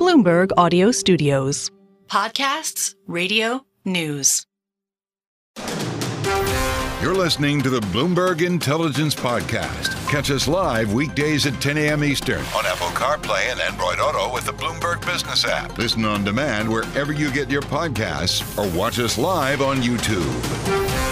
Bloomberg Audio Studios. Podcasts, radio, news. You're listening to the Bloomberg Intelligence Podcast. Catch us live weekdays at 10 a.m. Eastern on Apple CarPlay and Android Auto with the Bloomberg Business app. Listen on demand wherever you get your podcasts or watch us live on YouTube.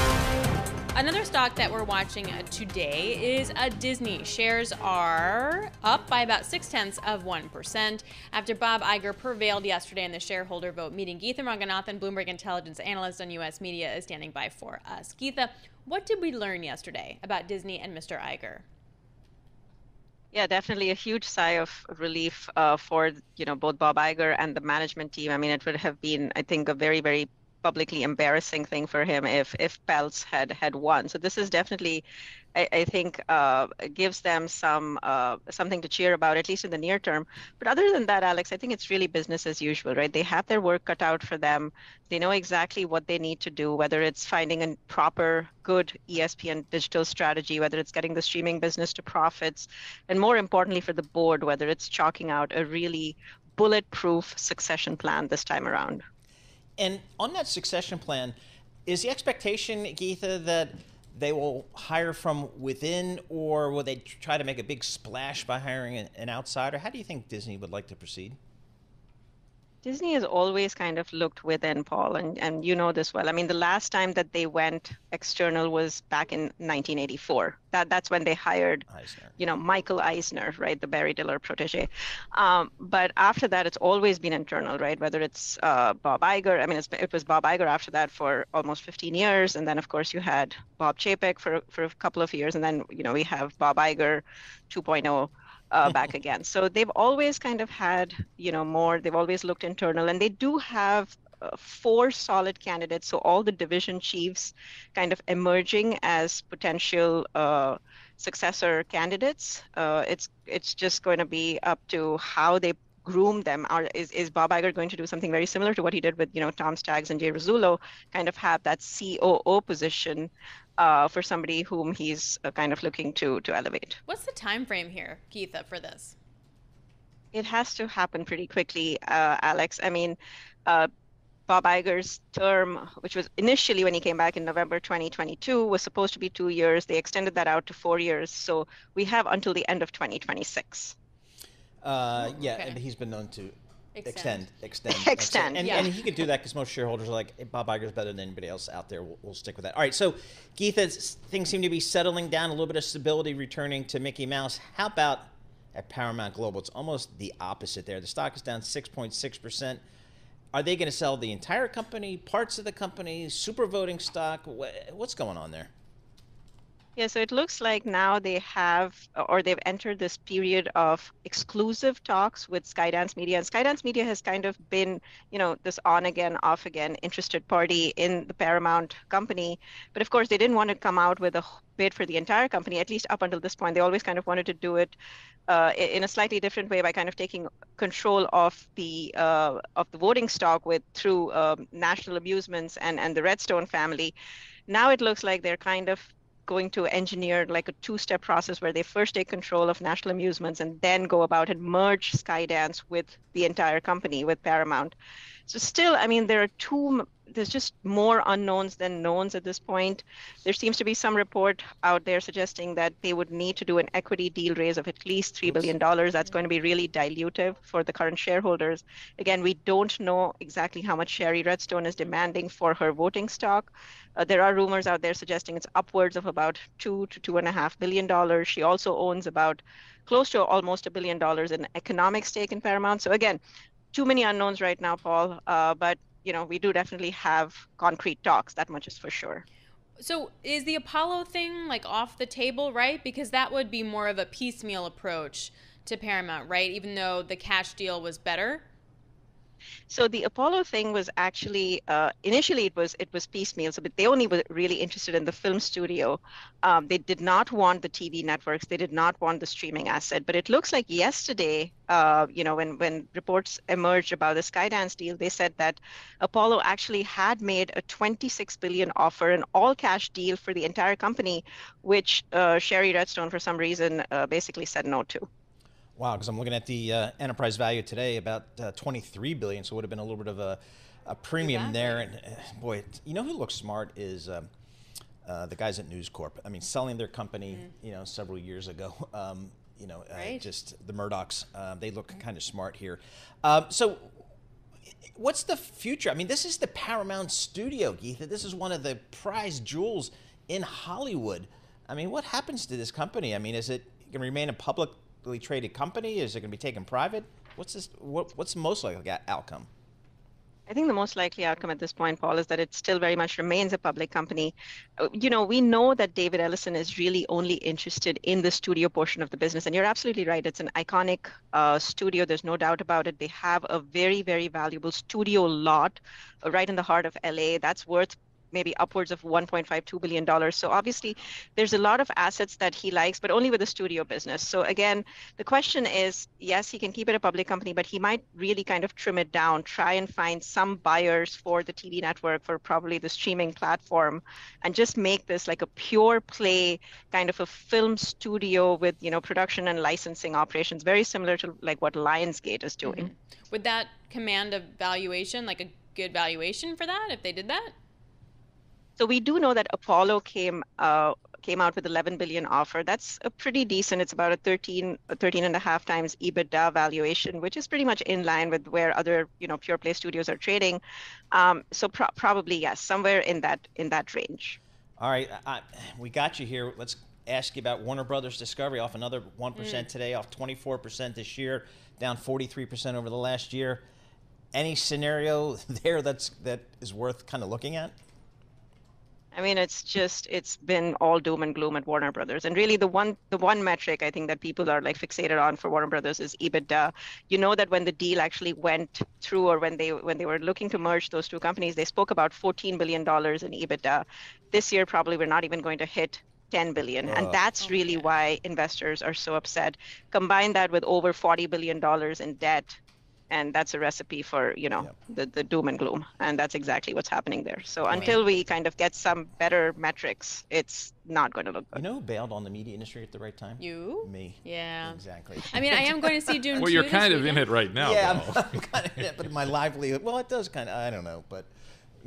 Another stock that we're watching today is Disney. Shares are up by about 0.6% after Bob Iger prevailed yesterday in the shareholder vote meeting. Geetha Ranganathan, Bloomberg Intelligence Analyst on U.S. media, is standing by for us. Geetha, what did we learn yesterday about Disney and Mr. Iger? Yeah, definitely a huge sigh of relief for both Bob Iger and the management team. I mean, it would have been, I think, a very, very publicly embarrassing thing for him if Peltz had won. So this is definitely, I think, gives them something to cheer about, at least in the near term. But other than that, Alex, I think it's really business as usual, right? They have their work cut out for them. They know exactly what they need to do, whether it's finding a proper, good ESPN digital strategy, whether it's getting the streaming business to profits, and more importantly for the board, whether it's chalking out a really bulletproof succession plan this time around. And on that succession plan, is the expectation, Geetha, that they will hire from within, or will they try to make a big splash by hiring an outsider? How do you think Disney would like to proceed? Disney has always kind of looked within, Paul, and you know this well. I mean, the last time that they went external was back in 1984. That's when they hired, Michael Eisner, right, the Barry Diller protege. But after that, it's always been internal, right? Whether it's Bob Iger. I mean, it was Bob Iger after that for almost 15 years, and then of course you had Bob Chapek for a couple of years, and then we have Bob Iger 2.0. Back again. So they've always kind of had, more. They've always looked internal, and they do have 4 solid candidates. So all the division chiefs kind of emerging as potential successor candidates. It's just going to be up to how they groom them. Is Bob Iger going to do something very similar to what he did with Tom Staggs and Jay Rizzullo, kind of have that COO position for somebody whom he's kind of looking to elevate? What's the time frame here, Geetha, for this? It has to happen pretty quickly, Alex. I mean, Bob Iger's term, which was initially when he came back in November 2022, was supposed to be 2 years. They extended that out to 4 years. So we have until the end of 2026. Yeah, and he's been known to extend. And he could do that because most shareholders are like, hey, Bob Iger's better than anybody else out there. We'll stick with that. All right, so Geetha, things seem to be settling down, a little bit of stability returning to Mickey Mouse. How about at Paramount Global? It's almost the opposite there. The stock is down 6.6%. Are they going to sell the entire company, parts of the company, super voting stock? What's going on there? Yeah, so it looks like now they've entered this period of exclusive talks with Skydance Media. And Skydance Media has kind of been, this on again, off again interested party in the Paramount company. But of course, they didn't want to come out with a bid for the entire company, at least up until this point. They always kind of wanted to do it in a slightly different way by kind of taking control of the voting stock through National Amusements and the Redstone family. Now it looks like they're kind of going to engineer like a 2-step process where they first take control of National Amusements and then go about and merge Skydance with the entire company, with Paramount. So still, I mean, there's just more unknowns than knowns at this point. There seems to be some report out there suggesting that they would need to do an equity deal raise of at least $3 billion. That's going to be really dilutive for the current shareholders. Again, we don't know exactly how much Sherry Redstone is demanding for her voting stock. There are rumors out there suggesting it's upwards of about $2 to $2.5 billion. She also owns about close to almost $1 billion in economic stake in Paramount. So again, too many unknowns right now, Paul. But we do definitely have concrete talks. That much is for sure. So is the Apollo thing like off the table, right? Because that would be more of a piecemeal approach to Paramount, right? Even though the cash deal was better. So the Apollo thing was actually initially it was piecemeal. So but they only were really interested in the film studio. They did not want the TV networks. They did not want the streaming asset. But it looks like yesterday, when reports emerged about the Skydance deal, they said that Apollo actually had made a $26 billion offer, an all-cash deal for the entire company, which Sherry Redstone, for some reason, basically said no to. Wow, because I'm looking at the enterprise value today, about 23 billion, so it would have been a little bit of a premium there. And boy, you know who looks smart is the guys at News Corp. I mean, selling their company, several years ago. Right. Just the Murdochs, they look kind of smart here. So what's the future? I mean, this is the Paramount studio, Geetha. This is one of the prized jewels in Hollywood. I mean, what happens to this company? I mean, is it going to remain a publicly traded company? Is it going to be taken private? What's the most likely outcome? I think the most likely outcome at this point, Paul, is that it still very much remains a public company. We know that David Ellison is really only interested in the studio portion of the business. And you're absolutely right. It's an iconic studio. There's no doubt about it. They have a very, very valuable studio lot right in the heart of LA. That's worth maybe upwards of $1.52 billion. So obviously there's a lot of assets that he likes, but only with the studio business. So again, the question is, yes, he can keep it a public company, but he might really kind of trim it down, try and find some buyers for the TV network, for probably the streaming platform, and just make this like a pure play kind of a film studio with, production and licensing operations, very similar to like what Lionsgate is doing. Mm-hmm. Would that command a valuation, like a good valuation for that, if they did that? So we do know that Apollo came out with 11 billion offer. That's a pretty decent. It's about a 13 and a half times EBITDA valuation, which is pretty much in line with where other pure play studios are trading. So probably yes, somewhere in that range. All right, we got you here. Let's ask you about Warner Brothers Discovery, off another 1% today, off 24% this year, down 43% over the last year. Any scenario there that is worth kind of looking at? I mean, it's been all doom and gloom at Warner Brothers. And really the one metric I think that people are like fixated on for Warner Brothers is EBITDA. You know that when the deal actually went through, or when they were looking to merge those two companies, they spoke about $14 billion in EBITDA. This year, probably we're not even going to hit 10 billion. And that's really why investors are so upset. Combine that with over $40 billion in debt, and that's a recipe for, the doom and gloom. And that's exactly what's happening there. So until we kind of get some better metrics, it's not going to look good. You know who bailed on the media industry at the right time? You? Me. Yeah. Exactly. I mean, I am going to see Dune 2 Well, you're this kind of weekend. in it right now. Yeah, though. I'm kind of in it, but my livelihood, well, it does kind of, I don't know, but,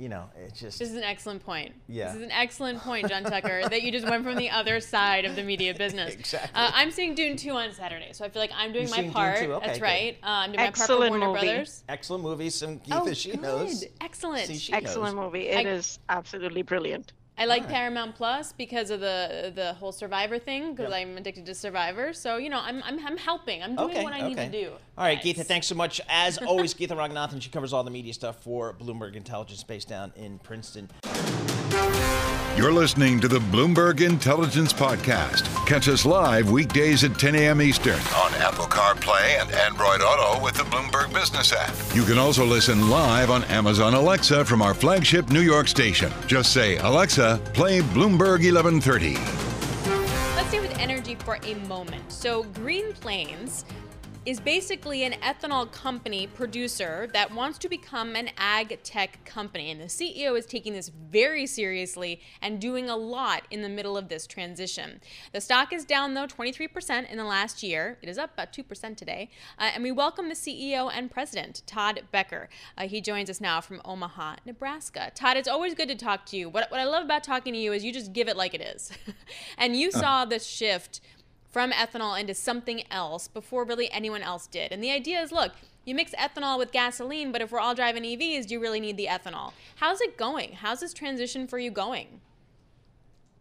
it's just. This is an excellent point. Yeah. This is an excellent point, John Tucker, that you just went from the other side of the media business. Exactly. I'm seeing Dune 2 on Saturday, so I feel like I'm doing You're my seeing Dune part. 2? Okay, That's good. right. I'm doing my part for Excellent Warner movie. Brothers. Excellent movie. Some Geetha, she knows. Excellent. See, she Excellent knows. movie. It is absolutely brilliant. I like Alright. Paramount Plus because of the whole Survivor thing, because I'm addicted to Survivor. So I'm helping. I'm doing what I need to do. All right, guys. Geetha, thanks so much. As always, Geetha Ranganathan, she covers all the media stuff for Bloomberg Intelligence, based down in Princeton. You're listening to the Bloomberg Intelligence Podcast. Catch us live weekdays at 10 a.m. Eastern on Apple CarPlay and Android Auto with the Bloomberg Business app. You can also listen live on Amazon Alexa from our flagship New York station. Just say, Alexa, play Bloomberg 1130. Let's stay with energy for a moment. So Green Plains is basically an ethanol company producer that wants to become an ag tech company. And the CEO is taking this very seriously and doing a lot in the middle of this transition. The stock is down, though, 23% in the last year. It is up about 2% today. And we welcome the CEO and president, Todd Becker. He joins us now from Omaha, Nebraska. Todd, it's always good to talk to you. What I love about talking to you is you just give it like it is. And you saw this shift from ethanol into something else before really anyone else did. And the idea is, look, you mix ethanol with gasoline, but if we're all driving EVs, do you really need the ethanol? How's it going? How's this transition for you going?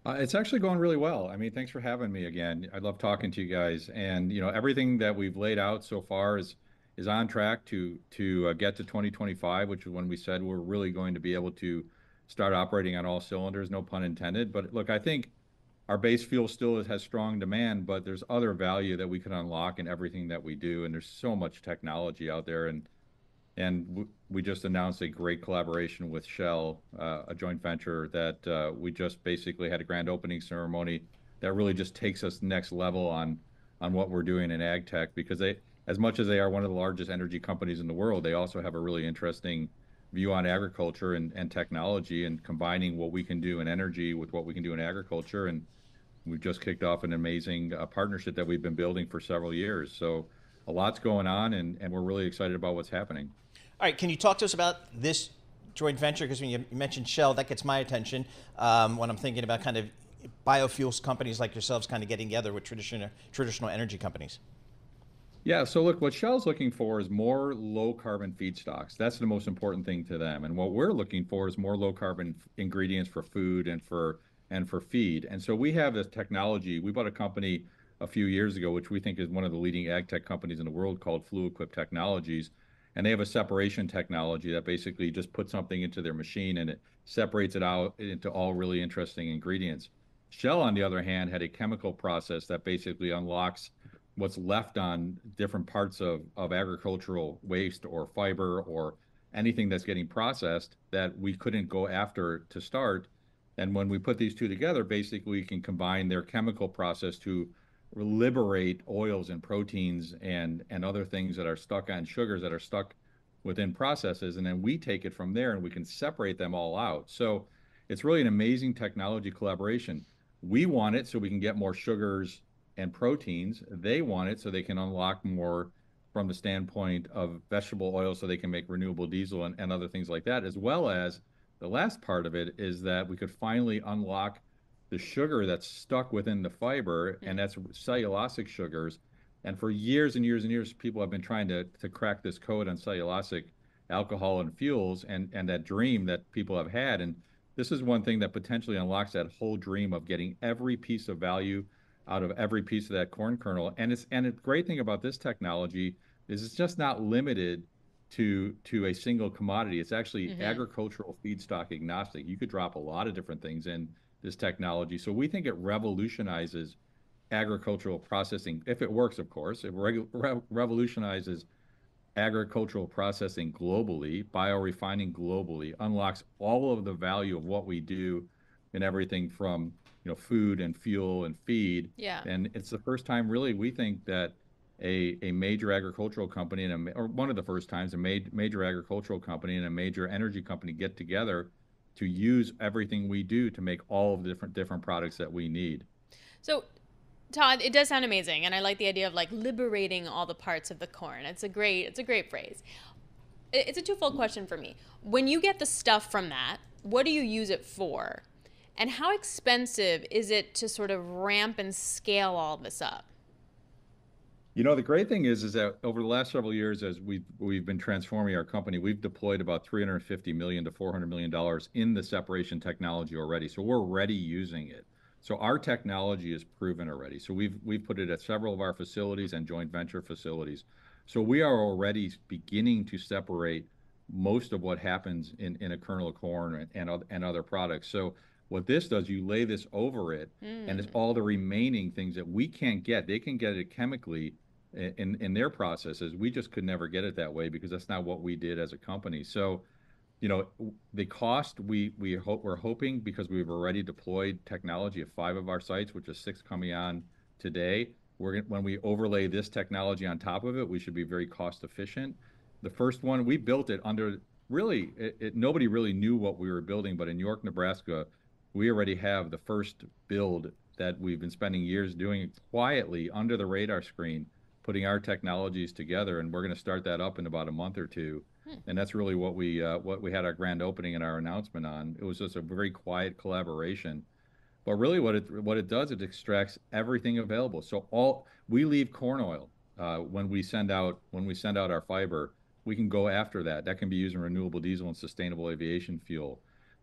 It's actually going really well. I mean, thanks for having me again. I love talking to you guys. And, everything that we've laid out so far is on track to get to 2025, which is when we said we're really going to be able to start operating on all cylinders, no pun intended. But look, I think our base fuel still has strong demand, but there's other value that we can unlock in everything that we do. And there's so much technology out there. And we just announced a great collaboration with Shell, a joint venture that we just basically had a grand opening ceremony that really just takes us next level on what we're doing in ag tech, because they, as much as they are one of the largest energy companies in the world, they also have a really interesting view on agriculture and technology, and combining what we can do in energy with what we can do in agriculture. And we've just kicked off an amazing partnership that we've been building for several years. So a lot's going on, and we're really excited about what's happening. All right, can you talk to us about this joint venture? Because when you mentioned Shell, that gets my attention when I'm thinking about kind of biofuels companies like yourselves kind of getting together with traditional energy companies. Yeah, so look, what Shell's looking for is more low carbon feedstocks. That's the most important thing to them. And what we're looking for is more low carbon ingredients for food and for feed. And so we have this technology. We bought a company a few years ago, which we think is one of the leading ag tech companies in the world, called Fluid Quip Technologies. And they have a separation technology that basically just puts something into their machine and it separates it out into all really interesting ingredients. Shell, on the other hand, had a chemical process that basically unlocks what's left on different parts of agricultural waste or fiber or anything that's getting processed that we couldn't go after to start. And when we put these two together, basically we can combine their chemical process to liberate oils and proteins and other things that are stuck on sugars that are stuck within processes. And then we take it from there and we can separate them all out. So it's really an amazing technology collaboration. We want it so we can get more sugars and proteins. They want it so they can unlock more from the standpoint of vegetable oil so they can make renewable diesel and other things like that, as well as the last part of it is that we could finally unlock the sugar that's stuck within the fiber, and that's cellulosic sugars. And for years and years and years, people have been trying to crack this code on cellulosic alcohol and fuels and that dream that people have had. And this is one thing that potentially unlocks that whole dream of getting every piece of value out of every piece of that corn kernel. And the great thing about this technology is it's just not limited to a single commodity. It's actually agricultural feedstock agnostic. You could drop a lot of different things in this technology. So we think it revolutionizes agricultural processing, if it works, of course. It revolutionizes agricultural processing globally, biorefining globally, unlocks all of the value of what we do in everything from food and fuel and feed. Yeah. And it's the first time, really, we think that a major agricultural company or one of the first times a major agricultural company and a major energy company get together to use everything we do to make all of the different products that we need. So, Todd, it does sound amazing, and I like the idea of like liberating all the parts of the corn. It's a great phrase. It's a twofold question for me. When you get the stuff from that, what do you use it for? And how expensive is it to sort of ramp and scale all this up? The great thing is that over the last several years, as we've been transforming our company, we've deployed about $350 million to $400 million in the separation technology already. So we're already using it. So our technology is proven already. So we've put it at several of our facilities and joint venture facilities. So we are already beginning to separate most of what happens in a kernel of corn and other products. So what this does, you lay this over it, and it's all the remaining things that we can't get. They can get it chemically in their processes. We just could never get it that way because that's not what we did as a company. So, the cost we're hoping, because we've already deployed technology at 5 of our sites, which is 6 coming on today. When we overlay this technology on top of it, we should be very cost efficient. The first one, we built it under nobody really knew what we were building, but in York, Nebraska, we already have the first build that we've been spending years doing quietly under the radar screen, putting our technologies together, and we're going to start that up in about a month or two. And that's really what we had our grand opening and our announcement on. It was just a very quiet collaboration. But really what it does, it extracts everything available. So we leave corn oil when we send out our fiber. We can go after that. That can be used in renewable diesel and sustainable aviation fuel.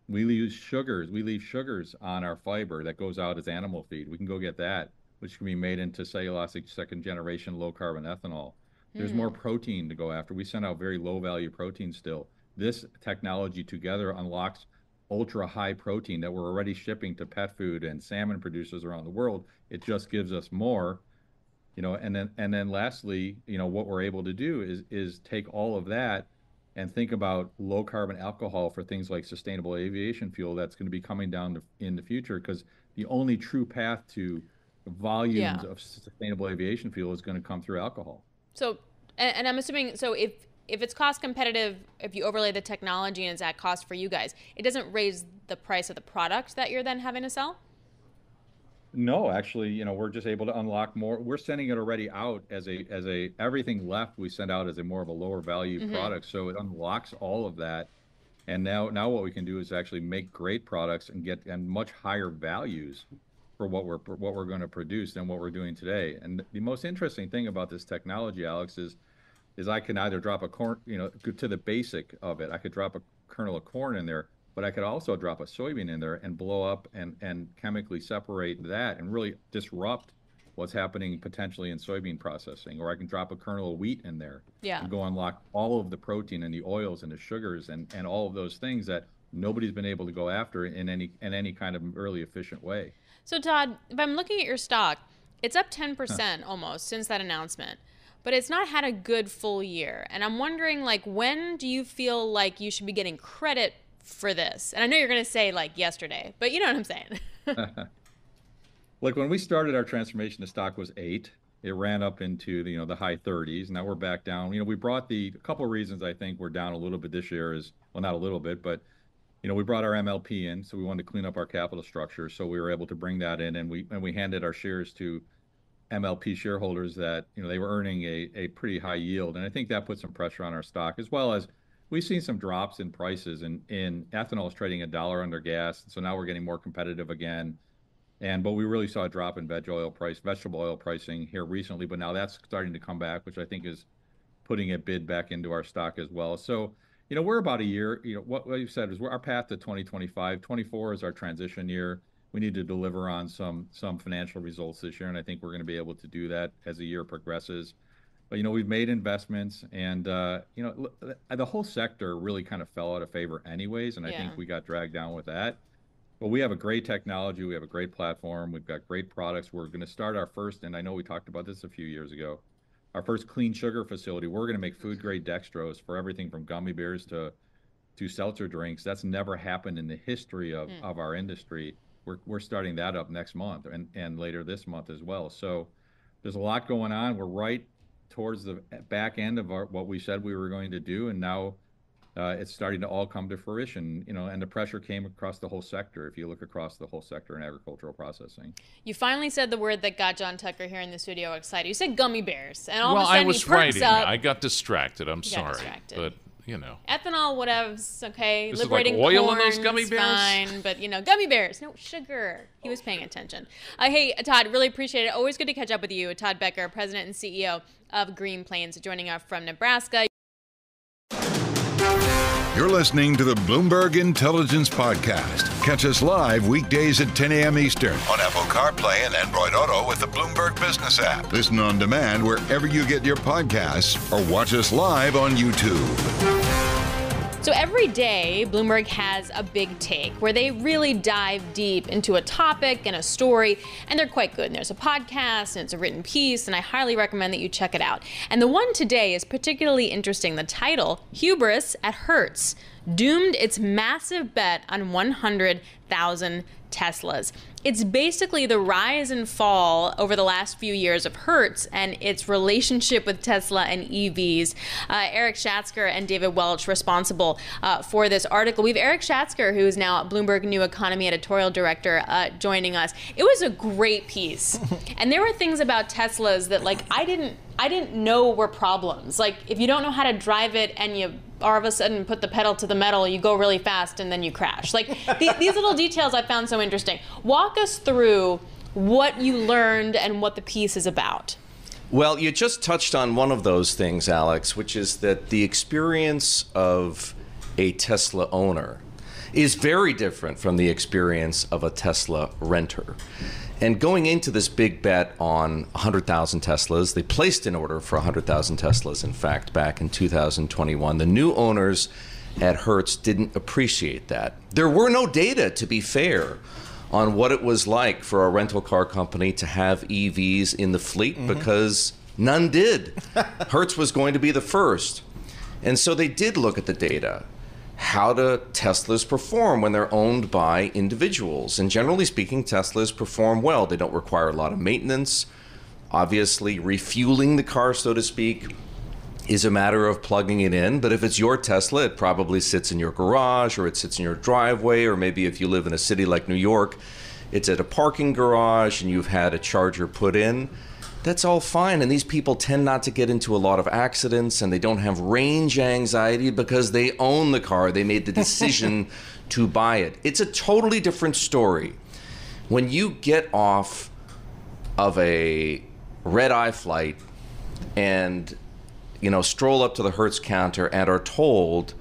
We leave sugars on our fiber that goes out as animal feed. We can go get that, which can be made into cellulosic second generation low carbon ethanol. There's more protein to go after. We send out very low value protein still. This technology together unlocks ultra high protein that we're already shipping to pet food and salmon producers around the world. It just gives us more, and then lastly, what we're able to do is take all of that and think about low carbon alcohol for things like sustainable aviation fuel that's going to be coming down in the future, because the only true path to volumes of sustainable aviation fuel is going to come through alcohol. So, and I'm assuming, so if it's cost competitive, if you overlay the technology and it's at cost for you guys, it doesn't raise the price of the product that you're then having to sell? No, actually, we're just able to unlock more. We're sending it already out as a everything left we send out as a more of a lower value product. So it unlocks all of that. And now what we can do is actually make great products and much higher values for what we're going to produce than what we're doing today. And the most interesting thing about this technology, Alix, is I can either drop a corn, to the basic of it. I could drop a kernel of corn in there, but I could also drop a soybean in there and blow up and chemically separate that and really disrupt what's happening potentially in soybean processing. Or I can drop a kernel of wheat in there and go unlock all of the protein and the oils and the sugars and all of those things that nobody's been able to go after in any kind of really efficient way. So Todd, if I'm looking at your stock, it's up 10% almost since that announcement, but it's not had a good full year. And I'm wondering, when do you feel like you should be getting credit for this? And I know you're going to say yesterday, but you know what I'm saying. Look, when we started our transformation, the stock was 8. It ran up into the high 30s. Now we're back down. We brought a couple of reasons I think we're down a little bit this year is, well, not a little bit, but we brought our MLP in, so we wanted to clean up our capital structure. So we were able to bring that in, and we handed our shares to MLP shareholders that they were earning a pretty high yield, and I think that put some pressure on our stock, as well as we've seen some drops in prices. In ethanol is trading $1 under gas, so now we're getting more competitive again. But we really saw a drop in vegetable oil pricing here recently, but now that's starting to come back, which I think is putting a bid back into our stock as well. So, we're about a year, what you said is our path to 2025. 24 is our transition year. We need to deliver on some financial results this year, and I think we're going to be able to do that as the year progresses. But, we've made investments, and, the whole sector really kind of fell out of favor anyways, and I think we got dragged down with that. But we have a great technology. We have a great platform. We've got great products. We're going to start our first, and I know we talked about this a few years ago, our first clean sugar facility. We're going to make food-grade dextrose for everything from gummy bears to seltzer drinks. That's never happened in the history of our industry. We're starting that up next month and later this month as well. So there's a lot going on. We're right towards the back end of what we said we were going to do, and now it's starting to all come to fruition, and the pressure came across the whole sector. If you look across the whole sector in agricultural processing. You finally said the word that got John Tucker here in the studio excited. You said gummy bears, and all of a Well, sudden I was he perks writing. up. I got distracted. I'm You got sorry, distracted. but Ethanol, whatevs, okay. This is like Liberating oil in corn those gummy is bears? fine, but gummy bears, no sugar. He was paying attention. Hey, Todd, really appreciate it. Always good to catch up with you. Todd Becker, President and CEO of Green Plains, joining us from Nebraska. You're listening to the Bloomberg Intelligence Podcast. Catch us live weekdays at 10 a.m. Eastern on Apple CarPlay and Android Auto with the Bloomberg Business app. Listen on demand wherever you get your podcasts or watch us live on YouTube. So every day, Bloomberg has a big take where they really dive deep into a topic and a story, and they're quite good. And there's a podcast, and it's a written piece, and I highly recommend that you check it out. And the one today is particularly interesting. The title, Hubris at Hertz, doomed its massive bet on 100,000 Teslas. It's basically the rise and fall over the last few years of Hertz and its relationship with Tesla and EVs. Erik Schatzker and David Welch responsible for this article. We have Erik Schatzker, who is now Bloomberg New Economy Editorial Director, joining us. It was a great piece. And there were things about Teslas that I didn't know were problems. If you don't know how to drive it and you all of a sudden put the pedal to the metal, you go really fast and then you crash. These little details I found so interesting. Walk us through what you learned and what the piece is about. Well, you just touched on one of those things, Alix, which is that the experience of a Tesla owner is very different from the experience of a Tesla renter. And going into this big bet on 100,000 Teslas, they placed an order for 100,000 Teslas, in fact, back in 2021. The new owners at Hertz didn't appreciate that. There were no data, to be fair, on what it was like for a rental car company to have EVs in the fleet because none did. Hertz was going to be the first. And so they did look at the data. How do Teslas perform when they're owned by individuals? And generally speaking, Teslas perform well. They don't require a lot of maintenance. Obviously, refueling the car, so to speak, is a matter of plugging it in. But if it's your Tesla, it probably sits in your garage or it sits in your driveway, or maybe if you live in a city like New York, it's at a parking garage and you've had a charger put in, that's all fine. And these people tend not to get into a lot of accidents, and they don't have range anxiety because they own the car. They made the decision to buy it. It's a totally different story. When you get off of a red-eye flight and, stroll up to the Hertz counter and are told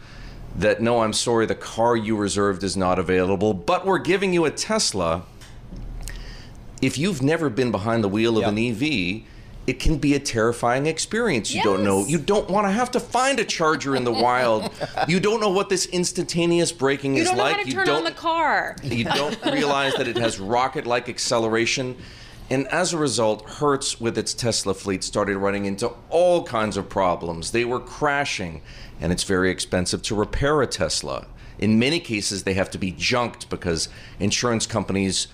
that, no, I'm sorry, the car you reserved is not available, but we're giving you a Tesla. If you've never been behind the wheel of an EV, it can be a terrifying experience. You don't know. You don't want to have to find a charger in the wild. You don't know what this instantaneous braking is like. You don't know how to turn on the car. You don't realize that it has rocket-like acceleration. And as a result, Hertz, with its Tesla fleet, started running into all kinds of problems. They were crashing, and it's very expensive to repair a Tesla. In many cases, they have to be junked because insurance companies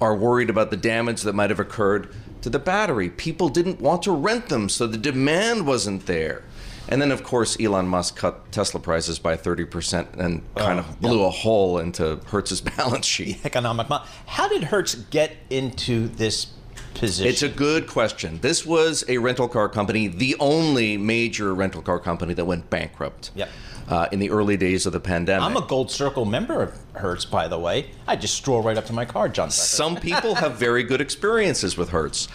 are worried about the damage that might have occurred to the battery. People didn't want to rent them, so the demand wasn't there. And then, of course, Elon Musk cut Tesla prices by 30% and kind of blew a hole into Hertz's balance sheet. Economic model. How did Hertz get into this position? It's a good question. This was a rental car company, the only major rental car company that went bankrupt. Yep. In the early days of the pandemic. I'm a Gold Circle member of Hertz, by the way. I just stroll right up to my car, John Becker. Some people have very good experiences with Hertz,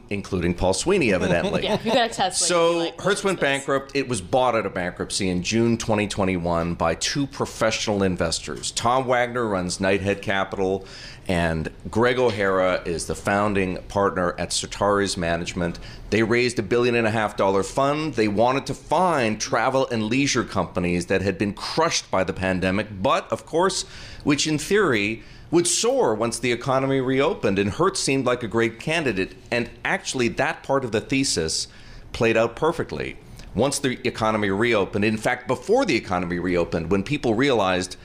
including Paul Sweeney, evidently. Yeah, you got a Tesla. So Hertz went bankrupt. It was bought out of bankruptcy in June 2021 by two professional investors. Tom Wagner runs Knighthead Capital, and Greg O'Hara is the founding partner at Certares Management. They raised $1.5 billion fund. They wanted to find travel and leisure companies that had been crushed by the pandemic, but of course, which in theory would soar once the economy reopened. And Hertz seemed like a great candidate. And actually, that part of the thesis played out perfectly. Once the economy reopened, in fact, before the economy reopened, when people realized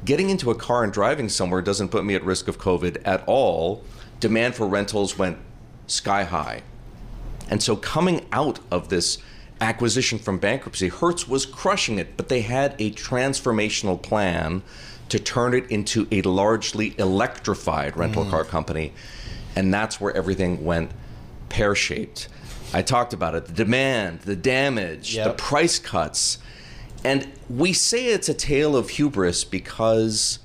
getting into a car and driving somewhere doesn't put me at risk of COVID at all, demand for rentals went sky high. And so coming out of this acquisition from bankruptcy, Hertz was crushing it, but they had a transformational plan to turn it into a largely electrified rental car company. And that's where everything went pear-shaped. I talked about it, the demand, the damage, the price cuts. And we say it's a tale of hubris because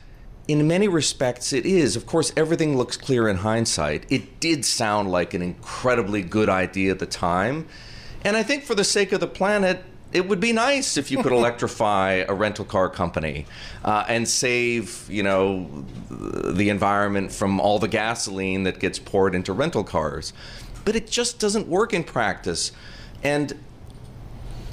in many respects it is. Of course, everything looks clear in hindsight. It did sound like an incredibly good idea at the time. And I think for the sake of the planet, it would be nice if you could electrify a rental car company and save, the environment from all the gasoline that gets poured into rental cars. But it just doesn't work in practice. And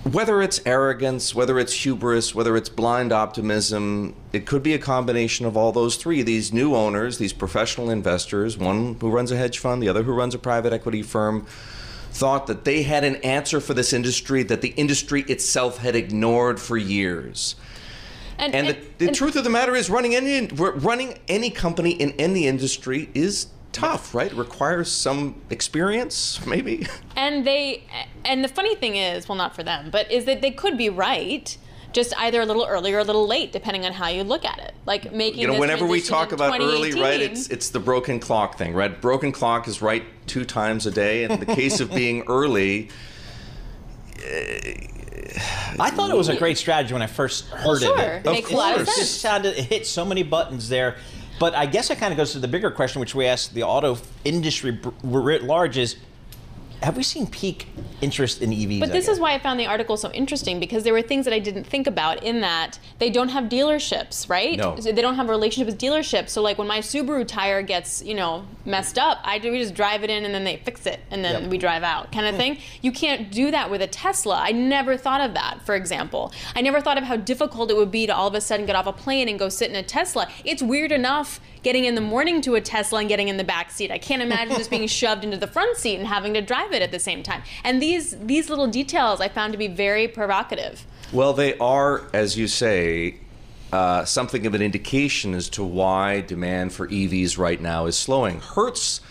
whether it's arrogance, whether it's hubris, whether it's blind optimism, it could be a combination of all those three. These new owners, these professional investors, one who runs a hedge fund, the other who runs a private equity firm, thought that they had an answer for this industry that the industry itself had ignored for years. And the truth of the matter is running any company in any industry is tough, right? It requires some experience, maybe. And the funny thing is, well, not for them, but is that they could be right, just either a little early or a little late, depending on how you look at it. Like making this whenever we transition talk in about early, 2018, right, it's the broken clock thing, right? Broken clock is right 2 times a day. And in the case of being early, I thought it was a great strategy when I first heard it. It makes a lot of sense. It hit so many buttons there. But I guess it kind of goes to the bigger question, which we asked the auto industry writ large, is have we seen peak interest in EVs? But this is why I found the article so interesting, because there were things that I didn't think about in that they don't have dealerships, right? No. So they don't have a relationship with dealerships. So like when my Subaru tire gets, messed up, we just drive it in and then they fix it and then we drive out kind of thing. You can't do that with a Tesla. I never thought of that, for example. I never thought of how difficult it would be to all of a sudden get off a plane and go sit in a Tesla. It's weird enough getting in the morning to a Tesla and getting in the back seat. I can't imagine just being shoved into the front seat and having to drive it at the same time. And these little details I found to be very provocative. Well, they are, as you say, something of an indication as to why demand for EVs right now is slowing. Hertz,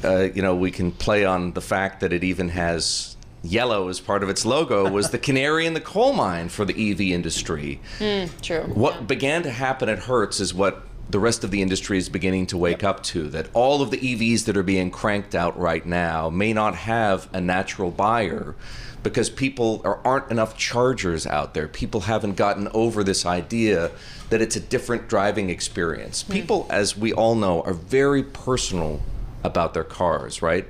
we can play on the fact that it even has yellow as part of its logo, was the canary in the coal mine for the EV industry. True. What began to happen at Hertz is what the rest of the industry is beginning to wake up to, that all of the EVs that are being cranked out right now may not have a natural buyer because aren't enough chargers out there. People haven't gotten over this idea that it's a different driving experience. People, as we all know, are very personal about their cars, right?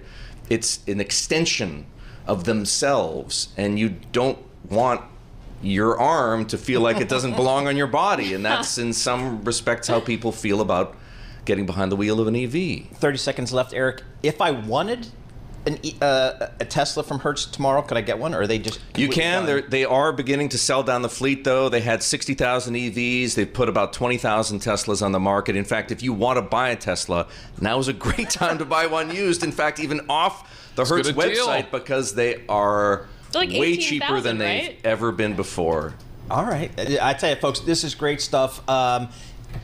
It's an extension of themselves, and you don't want your arm to feel like it doesn't belong on your body, and that's in some respects how people feel about getting behind the wheel of an EV. 30 seconds left, Erik. If I wanted a Tesla from Hertz tomorrow, could I get one, or are they just... You can. They are beginning to sell down the fleet, though. They had 60,000 EVs. They've put about 20,000 Teslas on the market. In fact, if you want to buy a Tesla, now is a great time to buy one used. In fact, even off the Hertz website, because they are like way cheaper than they've right? ever been before. All right. I tell you, folks, this is great stuff.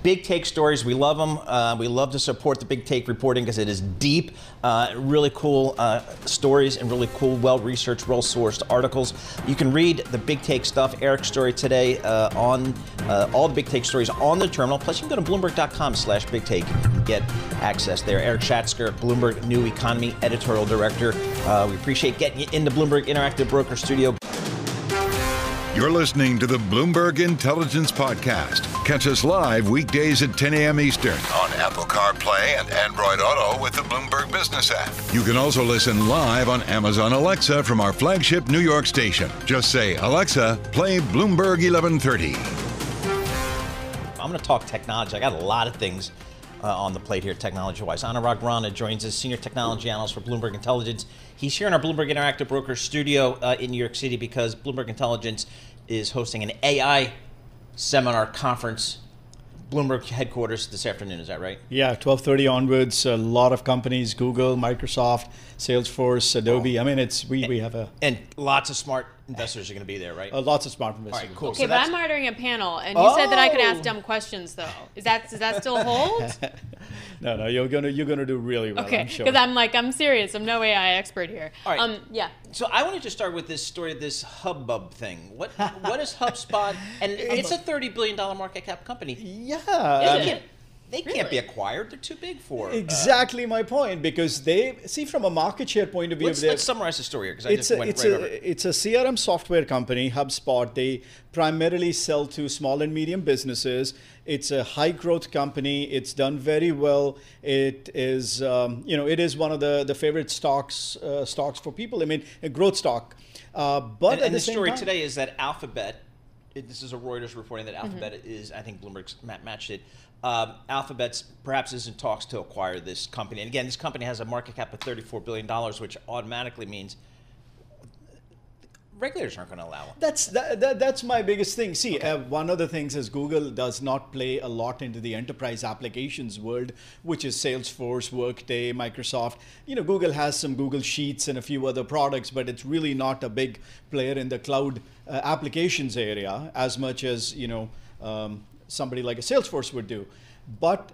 Big Take stories, we love them. We love to support the Big Take reporting because it is deep, really cool stories and really cool, well-researched, well-sourced articles. You can read the Big Take stuff, Erik's story today on all the Big Take stories on the terminal. Plus, you can go to Bloomberg.com/Big Take and get access there. Erik Schatzker, Bloomberg New Economy Editorial Director. We appreciate getting you in the Bloomberg Interactive Broker Studio. You're listening to the Bloomberg Intelligence Podcast. Catch us live weekdays at 10 a.m. Eastern on Apple CarPlay and Android Auto with the Bloomberg Business app. You can also listen live on Amazon Alexa from our flagship New York station. Just say, Alexa, play Bloomberg 1130. I'm going to talk technology. I got a lot of things on the plate here, technology-wise. Anurag Rana joins us, Senior Technology Analyst for Bloomberg Intelligence. He's here in our Bloomberg Interactive Broker studio in New York City because Bloomberg Intelligence is hosting an AI seminar conference, Bloomberg headquarters this afternoon. Is that right? Yeah, 12:30 onwards. A lot of companies: Google, Microsoft, Salesforce, Adobe. I mean, we have and lots of smart investors are going to be there, right? Lots of smart investors. All right, cool. Okay, So but I'm monitoring a panel, and you said that I could ask dumb questions, though. Does that still hold? No, you're gonna do really well. Okay, I'm sure. because I'm serious. I'm no AI expert here. All right. Yeah. So I wanted to start with this story, this Hubbub thing. What is HubSpot? And it's a $30 billion market cap company. Yeah. They can't be acquired. They're too big for. Exactly my point, because they see from a market share point of view. Let's summarize the story here, because I just went right over it. It's a CRM software company, HubSpot. They primarily sell to small and medium businesses. It's a high growth company. It's done very well. It is, it is one of the favorite stocks for people. I mean, a growth stock. But and the story today is that Alphabet. This is a Reuters reporting that Alphabet is. I think Bloomberg's matched it. Alphabet's perhaps is in talks to acquire this company. And again, this company has a market cap of $34 billion, which automatically means regulators aren't going to allow it. That's my biggest thing. See, one of the things is Google does not play a lot into the enterprise applications world, which is Salesforce, Workday, Microsoft. Google has some Google Sheets and a few other products, but it's really not a big player in the cloud applications area as much as, somebody like a Salesforce would do. But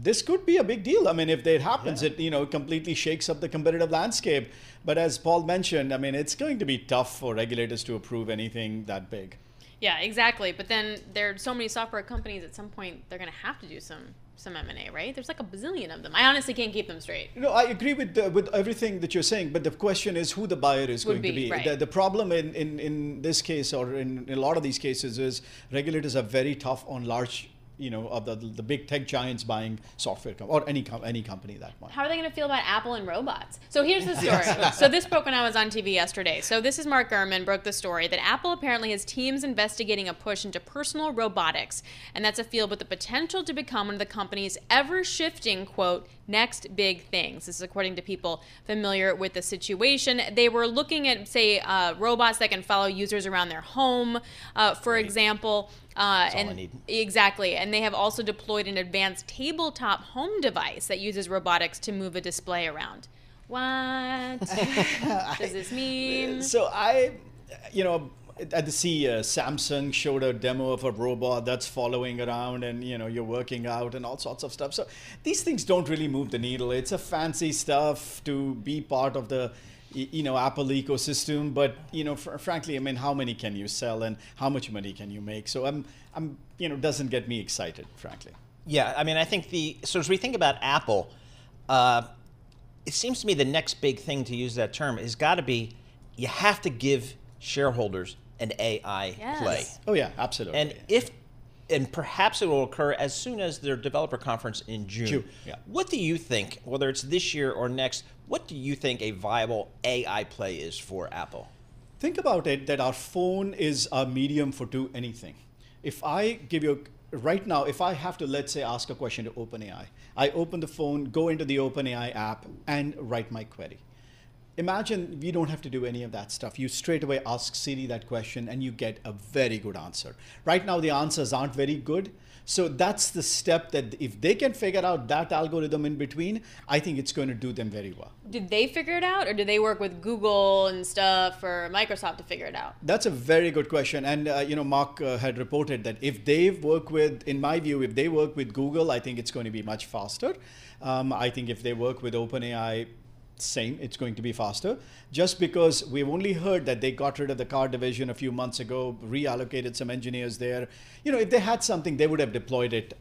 this could be a big deal. I mean, if that happens, it completely shakes up the competitive landscape. But as Paul mentioned, I mean, it's going to be tough for regulators to approve anything that big. Yeah, exactly. But then there are so many software companies. At some point, they're going to have to do some M&A, right? There's like a bazillion of them. I honestly can't keep them straight. I agree with everything that you're saying, but the question is who the buyer is going to be. Right. The problem in this case, or in a lot of these cases, is regulators are very tough on large, of the big tech giants buying software or any company that much. How are they going to feel about Apple and robots? So here's the story. So this broke when I was on TV yesterday. So this is Mark Gurman broke the story that Apple apparently has teams investigating a push into personal robotics, and that's a field with the potential to become one of the company's ever-shifting, quote, next big things. This is according to people familiar with the situation. They were looking at, say, robots that can follow users around their home, for example. That's all I need. Exactly. And they have also deployed an advanced tabletop home device that uses robotics to move a display around. What does this mean? So at the CES, Samsung showed a demo of a robot that's following around and, you're working out and all sorts of stuff. So these things don't really move the needle. It's a fancy stuff to be part of the Apple ecosystem, but frankly, I mean, how many can you sell and how much money can you make? So I'm doesn't get me excited, frankly. Yeah, I mean, I think so as we think about Apple, it seems to me the next big thing, to use that term, has got to be you have to give shareholders an AI play. Oh yeah, absolutely. And perhaps it will occur as soon as their developer conference in June. Yeah. What do you think, whether it's this year or next, what do you think a viable AI play is for Apple? Think about it that our phone is a medium for do anything. If I give you, right now, if I have to, let's say, ask a question to OpenAI, I open the phone, go into the OpenAI app, and write my query. Imagine we don't have to do any of that stuff. You straight away ask Siri that question and you get a very good answer. Right now, the answers aren't very good. So that's the step that if they can figure out that algorithm in between, I think it's going to do them very well. Did they figure it out, or did they work with Google and stuff or Microsoft to figure it out? That's a very good question. And, Mark had reported that if they work with, in my view, if they work with Google, I think it's going to be much faster. I think if they work with OpenAI, same, it's going to be faster, just because we've only heard that they got rid of the car division a few months ago, reallocated some engineers there. If they had something, they would have deployed it,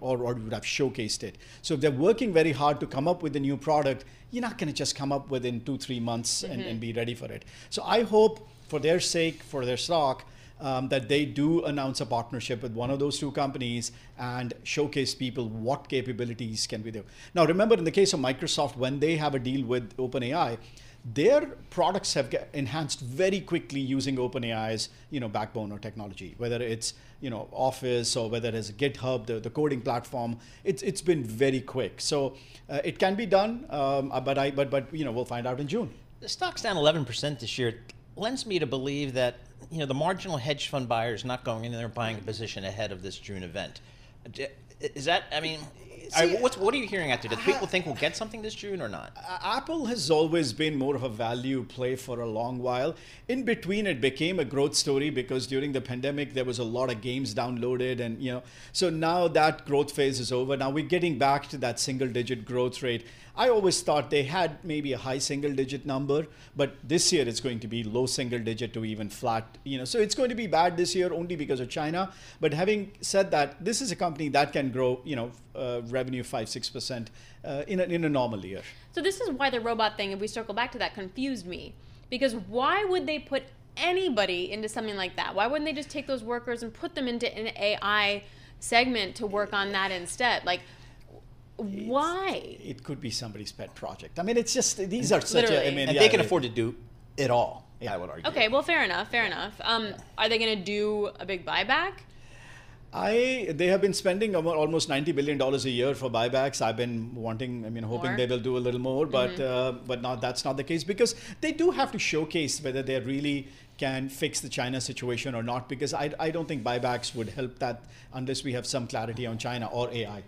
or would have showcased it. So if they're working very hard to come up with a new product, you're not going to just come up within 2-3 months and be ready for it. So I hope, for their sake, for their stock, that they do announce a partnership with one of those two companies and showcase people what capabilities can be there. Now, remember, in the case of Microsoft, when they have a deal with OpenAI, their products have enhanced very quickly using OpenAI's backbone or technology, whether it's Office or whether it's GitHub, the coding platform. It's been very quick, so it can be done. But we'll find out in June. The stock's down 11% this year. Lends me to believe that the marginal hedge fund buyer is not going in there buying a position ahead of this June event. Is that, what are you hearing out there? Do people think we'll get something this June or not? Apple has always been more of a value play for a long while. In between, it became a growth story because during the pandemic, there was a lot of games downloaded. And, so now that growth phase is over. Now we're getting back to that single-digit growth rate. I always thought they had maybe a high single-digit number, but this year it's going to be low single-digit to even flat. So it's going to be bad this year only because of China. But having said that, this is a company that can grow, revenue 5-6% in a normal year. So this is why the robot thing, if we circle back to that, confused me. Because why would they put anybody into something like that? Why wouldn't they just take those workers and put them into an AI segment to work on that instead? Why? It could be somebody's pet project. It's just, these are such a, and they can afford to do it all, I would argue. Okay, well, fair enough. Are they going to do a big buyback? They have been spending almost $90 billion a year for buybacks. I've been hoping they will do a little more, but that's not the case, because they do have to showcase whether they really can fix the China situation or not, because I don't think buybacks would help that unless we have some clarity on China or AI.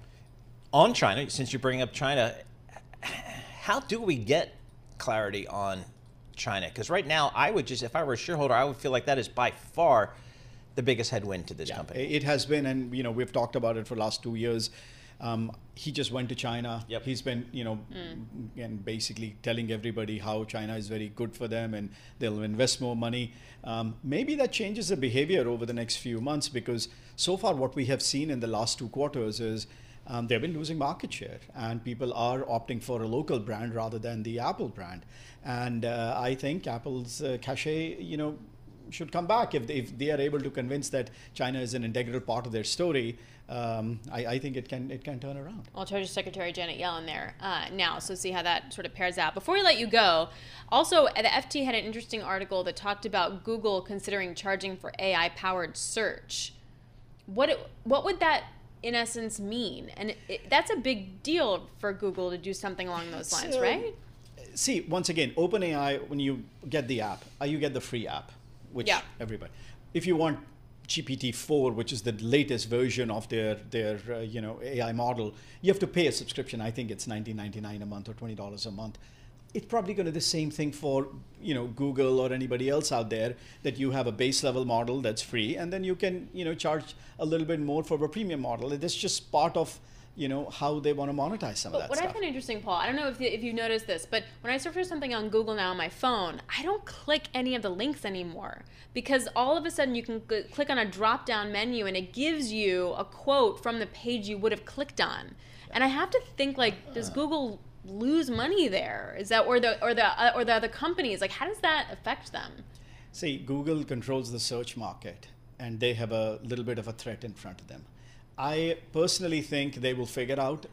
On China, since you bring up China, how do we get clarity on China? Because right now, if I were a shareholder, I would feel like that is by far the biggest headwind to this company. It has been, and we've talked about it for the last 2 years. He just went to China. Yep. He's been, and basically telling everybody how China is very good for them and they'll invest more money. Maybe that changes the behavior over the next few months, because so far what we have seen in the last 2 quarters is they've been losing market share, and people are opting for a local brand rather than the Apple brand. And I think Apple's cachet, should come back if they are able to convince that China is an integral part of their story. I think it can turn around. Well, Treasury Secretary Janet Yellen there now, so see how that sort of pairs out. Before we let you go, also the FT had an interesting article that talked about Google considering charging for AI-powered search. What would that in essence mean? And that's a big deal for Google to do something along those lines, right? See, once again, OpenAI, when you get the app, you get the free app, which everybody. If you want GPT-4, which is the latest version of their AI model, you have to pay a subscription. I think it's $19.99 a month or $20 a month. It's probably going to be the same thing for Google or anybody else out there, that you have a base level model that's free, and then you can charge a little bit more for a premium model. It's just part of how they want to monetize some of that what stuff. I find interesting, Paul, I don't know if you've noticed this, but when I search for something on Google now on my phone, I don't click any of the links anymore, because all of a sudden you can click on a drop-down menu and it gives you a quote from the page you would have clicked on. And I have to think, like, does Google lose money there? Is that or the other companies? Like, how does that affect them? See, Google controls the search market, and they have a little bit of a threat in front of them. I personally think they will figure out,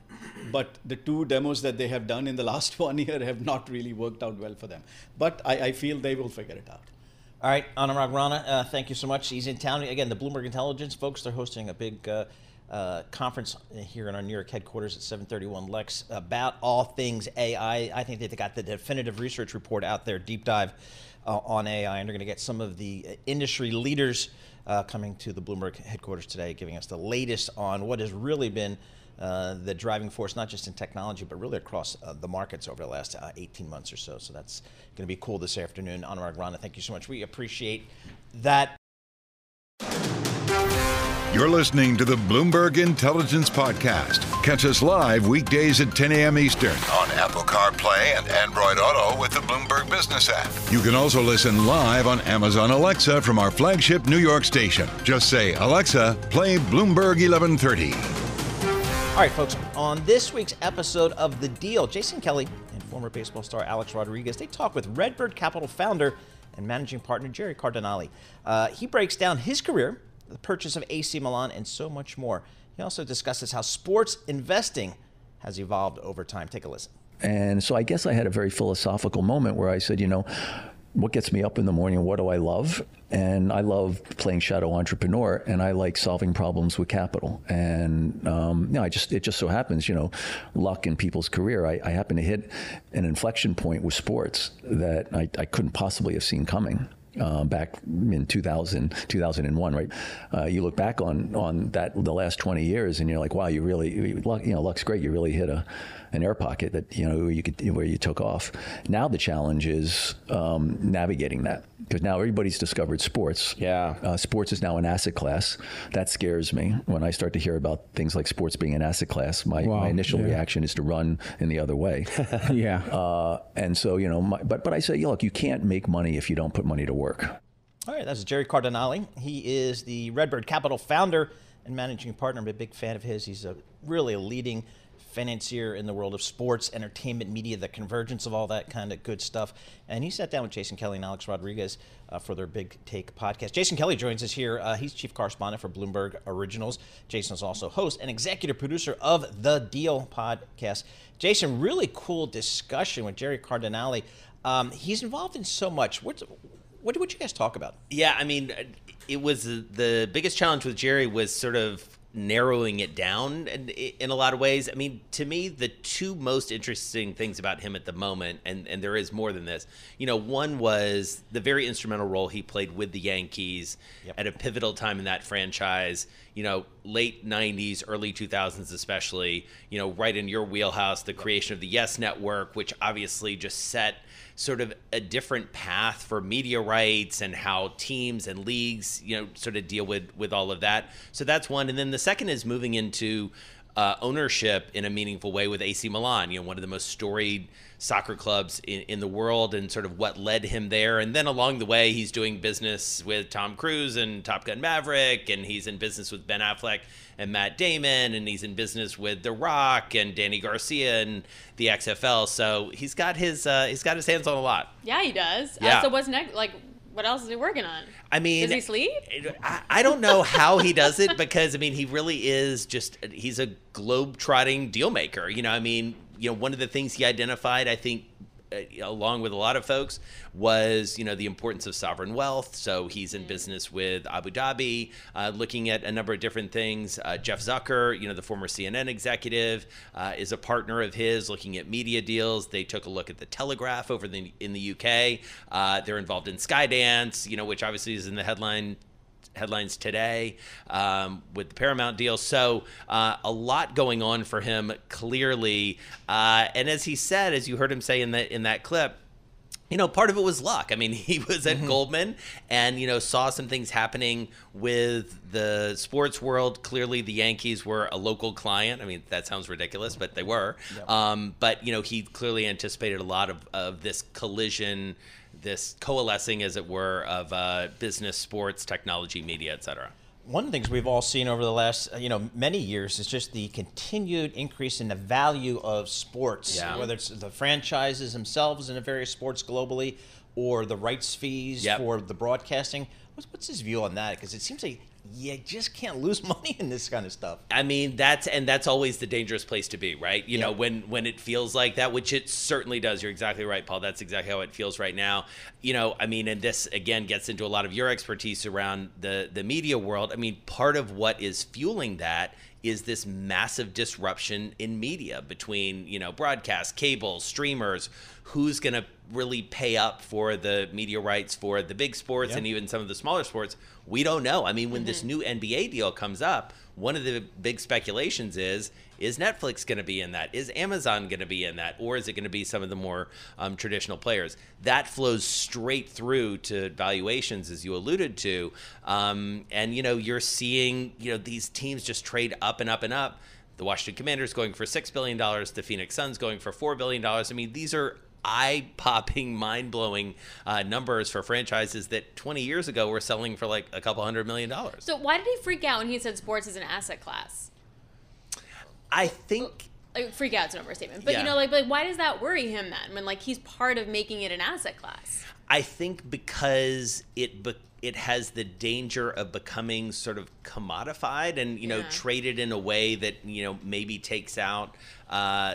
but the 2 demos that they have done in the last 1 year have not really worked out well for them. But I feel they will figure it out. All right, Anurag Rana, thank you so much. He's in town. Again, the Bloomberg Intelligence folks, they're hosting a big conference here in our New York headquarters at 731 Lex about all things AI. I think they've got the definitive research report out there, deep dive on AI, and they're going to get some of the industry leaders coming to the Bloomberg headquarters today, giving us the latest on what has really been the driving force, not just in technology, but really across the markets over the last 18 months or so. So that's going to be cool this afternoon. Anurag Rana, thank you so much. We appreciate that. You're listening to the Bloomberg Intelligence Podcast. Catch us live weekdays at 10 a.m. Eastern on Apple CarPlay and Android Auto with the Bloomberg Business app. You can also listen live on Amazon Alexa from our flagship New York station. Just say, Alexa, play Bloomberg 1130. All right, folks, on this week's episode of The Deal, Jason Kelly and former baseball star Alex Rodriguez, they talk with Redbird Capital founder and managing partner Jerry Cardinale. He breaks down his career, the purchase of AC Milan, and so much more. He also discusses how sports investing has evolved over time. Take a listen. And so I guess I had a very philosophical moment where I said, what gets me up in the morning? What do I love? And I love playing shadow entrepreneur, and I like solving problems with capital. And it just so happens, luck in people's career. I happen to hit an inflection point with sports that I couldn't possibly have seen coming. Back in 2001, right? You look back on that the last 20 years, and you're like, wow, luck's great. You really hit an air pocket that where you took off. Now the challenge is navigating that, because now everybody's discovered sports. Yeah, sports is now an asset class. That scares me when I start to hear about things like sports being an asset class. My initial reaction is to run in the other way. Yeah, and so but I say, look, you can't make money if you don't put money to work. All right, that's Jerry Cardinale. He is the Redbird Capital founder and managing partner. I'm a big fan of his. He's really a leading financier in the world of sports, entertainment, media, the convergence of all that kind of good stuff. And he sat down with Jason Kelly and Alex Rodriguez for their Big Take podcast. Jason Kelly joins us here. He's chief correspondent for Bloomberg Originals. Jason is also host and executive producer of The Deal podcast. Jason, really cool discussion with Jerry Cardinale. He's involved in so much. What did you guys talk about? Yeah, I mean, it was the biggest challenge with Jerry was sort of narrowing it down in a lot of ways. I mean, to me, the 2 most interesting things about him at the moment, and there is more than this, one was the very instrumental role he played with the Yankees at a pivotal time in that franchise, late 90s, early 2000s especially, right in your wheelhouse, the creation of the Yes Network, which obviously just set sort of a different path for media rights and how teams and leagues, sort of deal with all of that. So that's one. And then the second is moving into ownership in a meaningful way with AC Milan, one of the most storied soccer clubs in the world, and sort of what led him there. And then along the way, he's doing business with Tom Cruise and Top Gun Maverick, and he's in business with Ben Affleck and Matt Damon, and he's in business with The Rock and Danny Garcia and the XFL. So he's got his hands on a lot. Yeah, he does. Yeah. So what's next? Like, what else is he working on? I mean, does he sleep? I don't know how he does it, because I mean, he really is he's a globe-trotting deal maker. One of the things he identified, I think, along with a lot of folks, was the importance of sovereign wealth. So he's in business with Abu Dhabi, looking at a number of different things. Jeff Zucker, the former CNN executive, is a partner of his, looking at media deals. They took a look at the Telegraph over in the UK. They're involved in Skydance, which obviously is in the headlines today with the Paramount deal. So a lot going on for him, clearly. And as he said, as you heard him say in that clip, part of it was luck. I mean, he was at Goldman and, saw some things happening with the sports world. Clearly, the Yankees were a local client. I mean, that sounds ridiculous, but they were. Yep. But, he clearly anticipated a lot of this collision, this coalescing, as it were, of business, sports, technology, media, et cetera. One of the things we've all seen over the last, many years is just the continued increase in the value of sports, whether it's the franchises themselves in the various sports globally or the rights fees for the broadcasting. What's his view on that? Because it seems like you just can't lose money in this kind of stuff. I mean, that's always the dangerous place to be, right? When it feels like that, which it certainly does. You're exactly right, Paul. That's exactly how it feels right now. And this again gets into a lot of your expertise around the media world. I mean, part of what is fueling that is this massive disruption in media between, broadcast, cable, streamers. Who's going to really pay up for the media rights for the big sports and even some of the smaller sports? We don't know. I mean, when this new NBA deal comes up, one of the big speculations is Netflix going to be in that? Is Amazon going to be in that? Or is it going to be some of the more traditional players? That flows straight through to valuations, as you alluded to. You're seeing, these teams just trade up and up and up. The Washington Commanders going for $6 billion. The Phoenix Suns going for $4 billion. I mean, these are eye-popping, mind-blowing numbers for franchises that 20 years ago were selling for like a couple $100 million. So why did he freak out when he said sports is an asset class? I think... freak out's an overstatement. But, why does that worry him then when, he's part of making it an asset class? I think because it has the danger of becoming sort of commodified and, traded in a way that, maybe takes out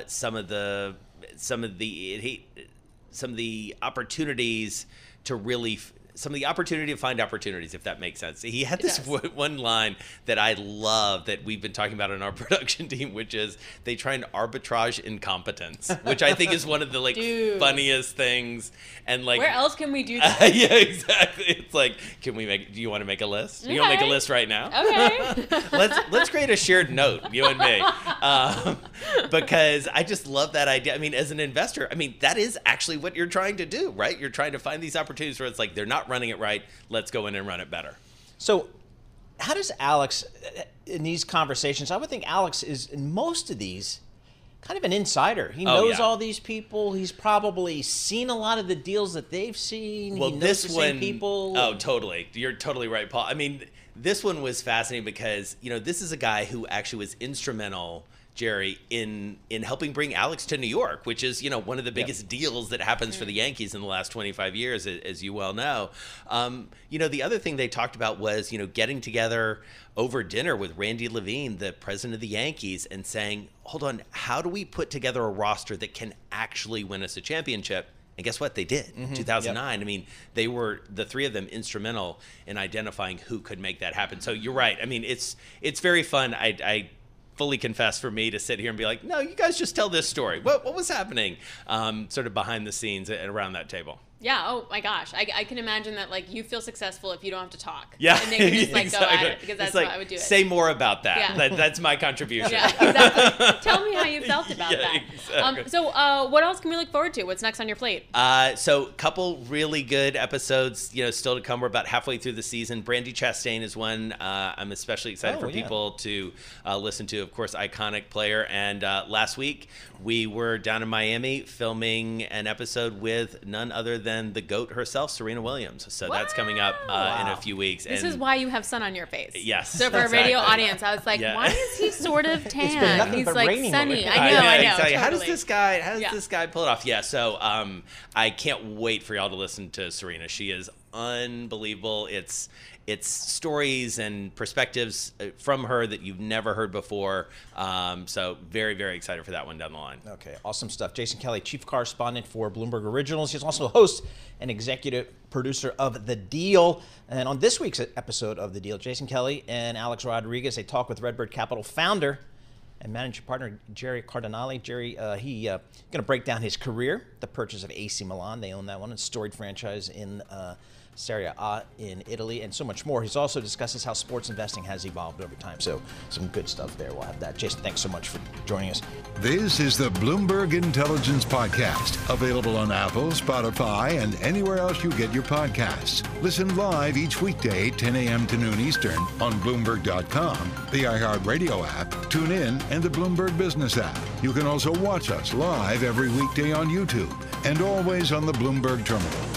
some of the opportunities to really some of the opportunity to find opportunities, if that makes sense. He had this one line that I love that we've been talking about on our production team, which is they try and arbitrage incompetence, which I think is one of the funniest things. And where else can we do that? Yeah, exactly. It's like, do you want to make a list? Okay. You want to make a list right now? Okay. Let's create a shared note, you and me, because I just love that idea. I mean, as an investor, that is actually what you're trying to do, right? You're trying to find these opportunities where it's like they're not running it right. Let's go in and run it better. So how does Alix, in these conversations, I would think Alix is, in most of these, kind of an insider. He knows all these people. He's probably seen a lot of the deals that they've seen. Well, he knows this the one, same people. Oh, totally. You're totally right, Paul. This one was fascinating because, this is a guy who actually was instrumental, Jerry, in helping bring Alix to New York, which is, one of the biggest deals that happens for the Yankees in the last 25 years, as you well know. The other thing they talked about was, getting together over dinner with Randy Levine, the president of the Yankees, and saying, hold on, how do we put together a roster that can actually win us a championship? And guess what? They did. 2009. Yep. They were, the three of them, instrumental in identifying who could make that happen. So you're right. It's very fun. I fully confess for me to sit here and be like, no, you guys just tell this story. What was happening sort of behind the scenes around that table? Yeah. Oh my gosh. I can imagine that you feel successful if you don't have to talk. Yeah. And they can just exactly. go at it because that's how I would do it. Say more about that. Yeah. That's my contribution. Yeah, exactly. Tell me how you felt about that. Exactly. So what else can we look forward to? What's next on your plate? So couple really good episodes, still to come. We're about halfway through the season. Brandi Chastain is one I'm especially excited for people to listen to. Of course, iconic player. And last week we were down in Miami filming an episode with none other than the GOAT herself, Serena Williams. So that's coming up in a few weeks. This is why you have sun on your face. Yes. So for a radio audience, I was like, why is he sort of tan? He's like sunny. I know. Exactly. Totally. How does this guy pull it off? Yeah. So I can't wait for y'all to listen to Serena. She is unbelievable. It's stories and perspectives from her that you've never heard before. So very, very excited for that one down the line. Okay, awesome stuff. Jason Kelly, Chief Correspondent for Bloomberg Originals. He's also a host and executive producer of The Deal. And on this week's episode of The Deal, Jason Kelly and Alix Rodriguez, they talk with Redbird Capital founder and managing partner Jerry Cardinale. Jerry, he going to break down his career, the purchase of AC Milan. They own that one, a storied franchise in Serie A in Italy, and so much more. He also discusses how sports investing has evolved over time. So some good stuff there. We'll have that. Jason, thanks so much for joining us. This is the Bloomberg Intelligence Podcast, available on Apple, Spotify, and anywhere else you get your podcasts. Listen live each weekday, 10 a.m. to noon Eastern on Bloomberg.com, the iHeartRadio app, TuneIn, and the Bloomberg Business app. You can also watch us live every weekday on YouTube and always on the Bloomberg Terminal.